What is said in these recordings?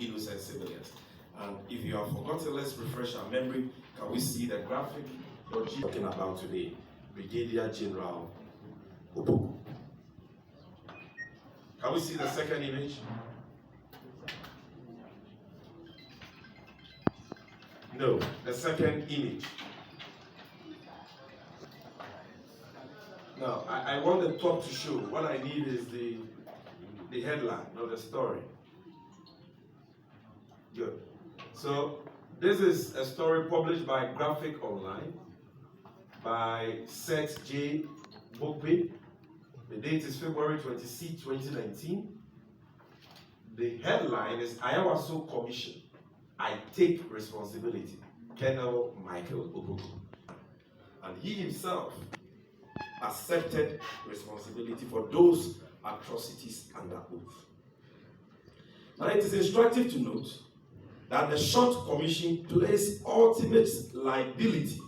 innocent civilians. And if you have forgotten, let's refresh our memory. Can we see the graphic we're talking about today? Brigadier General Opoku. Can we see the second image? No, the second image. Now, I want the top to show. What I need is the headline, not the story. Good. So, this is a story published by Graphic Online by Seth J. Bokpe. The date is February 26, 2019. The headline is Ayawaso Commission. I take responsibility. Colonel Michael Opoku. And he himself accepted responsibility for those atrocities under oath. Now it is instructive to note that the short commission places ultimate liability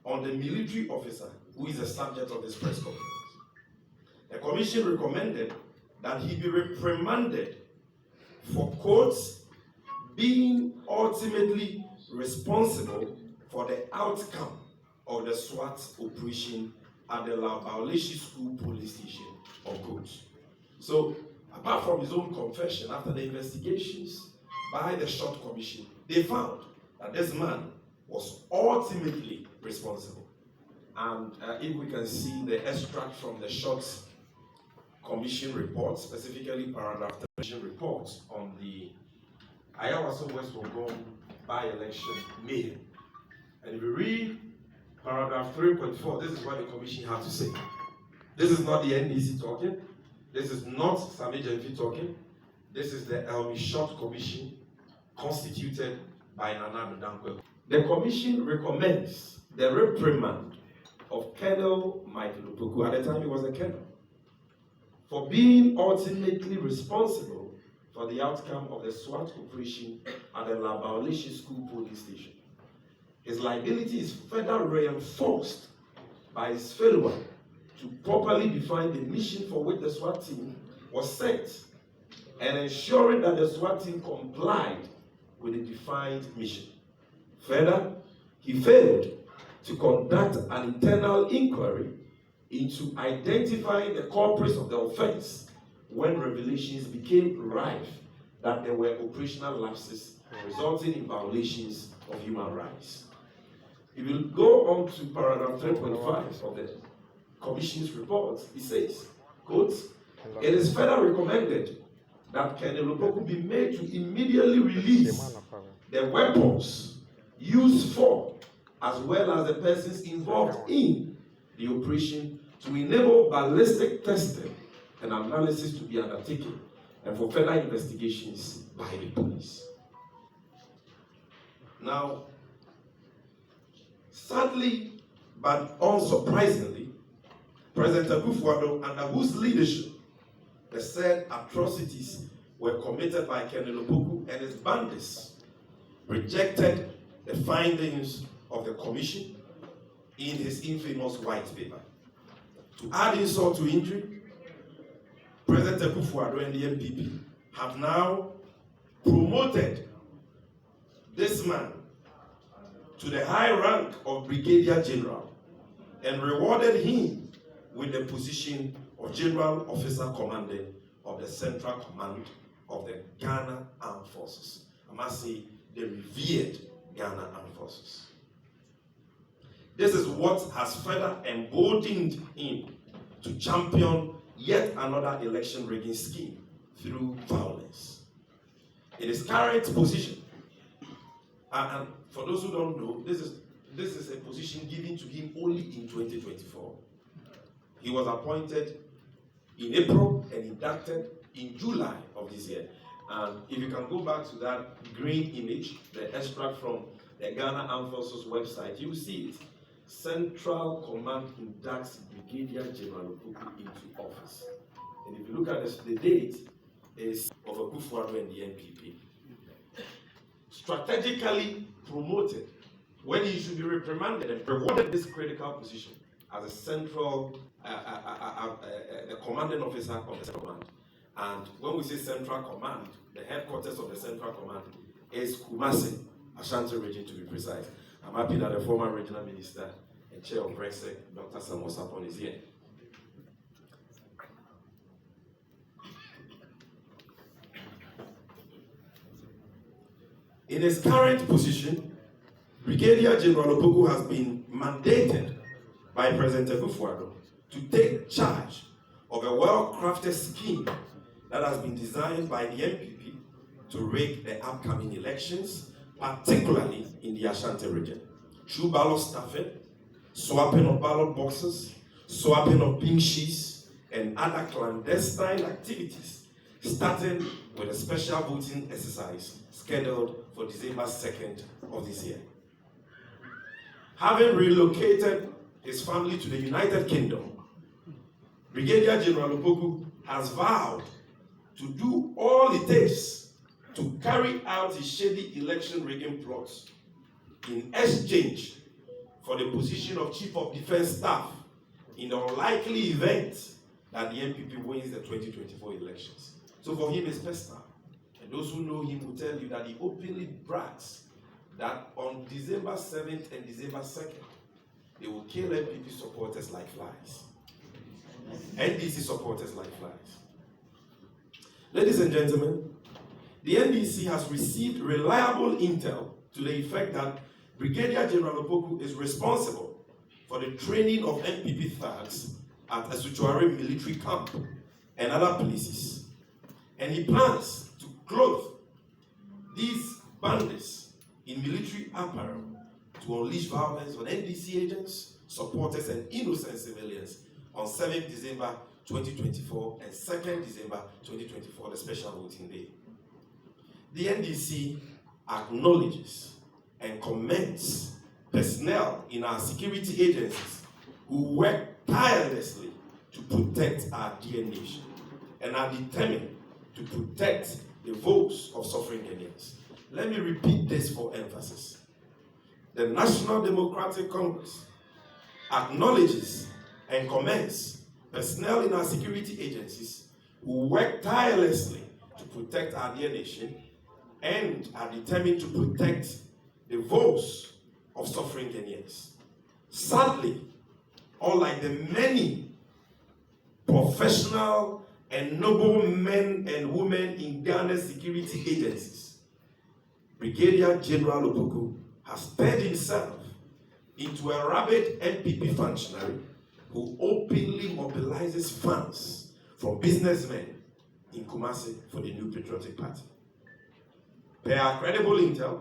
on the military officer who is the subject of this press conference. The commission recommended that he be reprimanded for, quotes, being ultimately responsible for the outcome of the SWAT operation at the Labaoleshi School Police Station, unquote. So, apart from his own confession, after the investigations by the short commission, they found that this man was ultimately responsible. And if we can see the extract from the short commission report, specifically paragraph 3 report on the Ayawaso West Ogun by-election mayhem. And if you read paragraph 3.4, this is what the commission had to say. This is not the NDC talking. This is not Sammy Gyamfi talking. This is the Elmi Short Commission constituted by Nana Dankwe. The commission recommends the reprimand of Colonel Michael Opoku, at the time he was a colonel, for being ultimately responsible for the outcome of the SWAT operation at the Labaoleshi School Police Station. His liability is further reinforced by his failure to properly define the mission for which the SWAT team was sent and ensuring that the SWAT team complied with the defined mission. Further, he failed to conduct an internal inquiry into identifying the culprits of the offense when revelations became rife that there were operational lapses resulting in violations of human rights. If you go on to paragraph 3.5 of the Commission's report, it says, quote, it is further recommended that Colonel Opoku be made to immediately release the weapons used for, as well as the persons involved in the operation, to enable ballistic testing and analysis to be undertaken and for further investigations by the police. Now, sadly, but unsurprisingly, President Akufo-Addo, under whose leadership the said atrocities were committed by Colonel Opoku and his bandits, rejected the findings of the commission in his infamous white paper. To add insult to injury, President Akufo-Addo and the MPP have now promoted this man to the high rank of Brigadier General and rewarded him with the position of General Officer Commanding of the Central Command of the Ghana Armed Forces. I must say, the revered Ghana Armed Forces. This is what has further emboldened him to champion yet another election rigging scheme through violence. In his current position, and for those who don't know, this is a position given to him only in 2024. He was appointed in April and inducted in July of this year. And if you can go back to that green image, the extract from the Ghana Armed Forces website, you will see it. Central Command inducts Brigadier General Opoku into office. And if you look at this, the date is of Akufo-Addo and the NPP. Strategically promoted when he should be reprimanded and rewarded this critical position as a central, the commanding officer of the Central Command. And when we say Central Command, the headquarters of the Central Command is Kumasi, Ashanti region to be precise. I'm happy that the former regional minister and chair of Brexit, Dr. Samosapon, is here. In his current position, Brigadier General Opoku has been mandated by President Akufo-Addo to take charge of a well-crafted scheme that has been designed by the MPP to rig the upcoming elections, particularly in the Ashanti region, through ballot stuffing, swapping of ballot boxes, swapping of pink sheets, and other clandestine activities, starting with a special voting exercise scheduled for December 2nd of this year. Having relocated his family to the United Kingdom, Brigadier General Opoku has vowed to do all it takes to carry out his shady election rigging plots in exchange for the position of Chief of Defense Staff in the unlikely event that the MPP wins the 2024 elections. So for him, it's personal. And those who know him will tell you that he openly brags that on December 7th and December 2nd, they will kill MPP supporters like flies. NDC supporters like flies. Ladies and gentlemen, the NDC has received reliable intel to the effect that Brigadier General Opoku is responsible for the training of MPP thugs at Esutuare military camp and other places. And he plans to clothe these bandits in military apparel to unleash violence on NDC agents, supporters, and innocent civilians on 7th December 2024 and 2nd December 2024, the special voting day. The NDC acknowledges and commends personnel in our security agencies who work tirelessly to protect our dear nation and are determined to protect the votes of suffering Ghanaians. Let me repeat this for emphasis. The National Democratic Congress acknowledges and commends personnel in our security agencies who work tirelessly to protect our dear nation and are determined to protect the votes of suffering Ghanaians. Sadly, unlike the many professional and noble men and women in Ghana's security agencies, Brigadier General Opoku has turned himself into a rabid MPP functionary who openly mobilizes funds from businessmen in Kumasi for the New Patriotic Party. Per our credible intel,